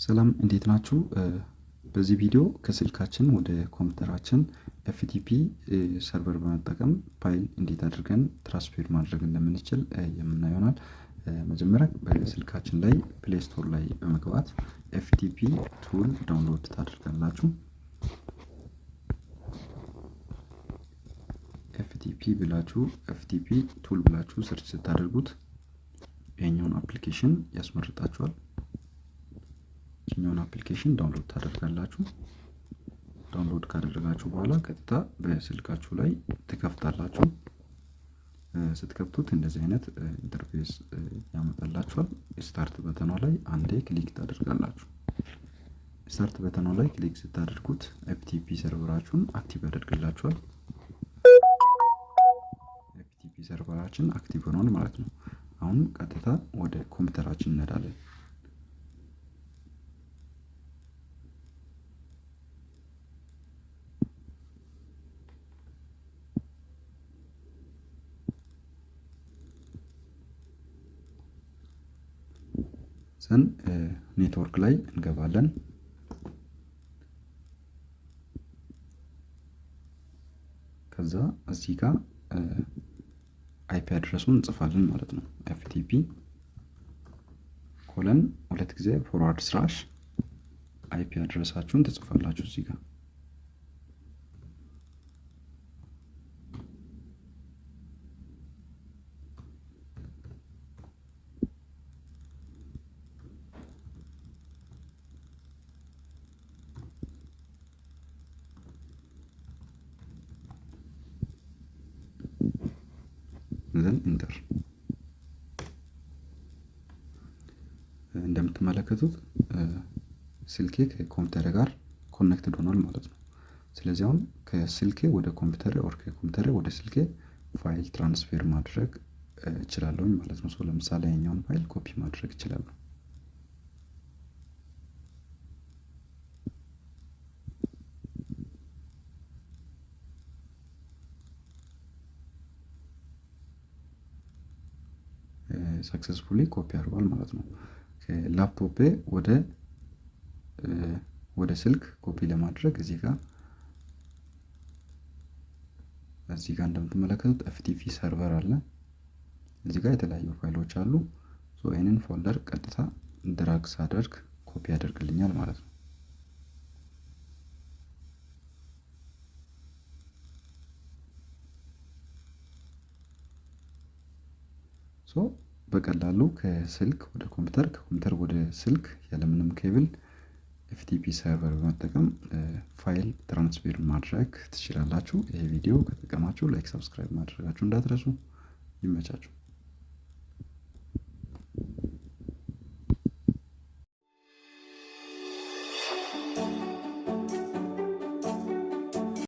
ሰላም እንዴት ናችሁ? በዚህ ቪዲዮ ከስልካችን ወደ ኮምፒውተራችን ኤፍቲፒ ሰርቨር በመጠቀም ፋይል እንዴት አድርገን ትራንስፌር ማድረግ እንደምንችል የምናየው ይሆናል። መጀመሪያ በስልካችን ላይ ፕሌይ ስቶር ላይ በመግባት ኤፍቲፒ ቱል ዳውንሎድ ታደርጋላችሁ። ኤፍቲፒ ብላችሁ ኤፍቲፒ ቱል ብላችሁ ሰርች ስታደርጉት ይሄኛውን አፕሊኬሽን ያስመርጣችኋል። ይሄኛውን አፕሊኬሽን ዳውንሎድ ታደርጋላችሁ። ዳውንሎድ ካደረጋችሁ በኋላ ቀጥታ በስልካችሁ ላይ ትከፍታላችሁ። ስትከፍቱት እንደዚህ አይነት ኢንተርፌስ ያመጣላችኋል። ስታርት በተኗ ላይ አንዴ ክሊክ ታደርጋላችሁ። ስታርት በተኗ ላይ ክሊክ ስታደርጉት ኤፍቲፒ ሰርቨራችሁን አክቲቭ ያደርግላችኋል። ኤፍቲፒ ሰርቨራችን አክቲቭ ሆኗል ማለት ነው። አሁን ቀጥታ ወደ ኮምፒውተራችን እንሄዳለን። ሰን ኔትወርክ ላይ እንገባለን። ከዛ እዚህ ጋር አይፒ አድረሱን እንጽፋለን ማለት ነው። ኤፍቲፒ ኮለን 2 ጊዜ ፎርዋርድ ስላሽ አይፒ አድረሳችሁን ትጽፋላችሁ እዚህ ጋር። ዘን ኢንተር። እንደምትመለከቱት ስልኬ ከኮምፒውተር ጋር ኮኔክትድ ሆኗል ማለት ነው። ስለዚህ አሁን ከስልኬ ወደ ኮምፒውተር ኦር ከኮምፒውተር ወደ ስልኬ ፋይል ትራንስፌር ማድረግ እችላለሁ ማለት ነው። ለምሳሌ ያኛውን ፋይል ኮፒ ማድረግ እችላለሁ። ሰክሰስፉሊ ኮፒ አድርጓል ማለት ነው። ከላፕቶፕ ወደ ስልክ ኮፒ ለማድረግ እዚህ ጋር እንደምትመለከቱት ኤፍቲፒ ሰርቨር አለ። እዚህ ጋር የተለያዩ ፋይሎች አሉ። ይህንን ፎልደር ቀጥታ ድራግ ሳደርግ ኮፒ ያደርግልኛል ማለት ነው። በቀላሉ ከስልክ ወደ ኮምፒውተር ከኮምፒውተር ወደ ስልክ ያለምንም ኬብል ኤፍቲፒ ሰርቨር በመጠቀም ፋይል ትራንስፌር ማድረግ ትችላላችሁ። ይሄ ቪዲዮ ከጠቀማችሁ ላይክ፣ ሰብስክራይብ ማድረጋችሁ እንዳትረሱ። ይመቻችሁ።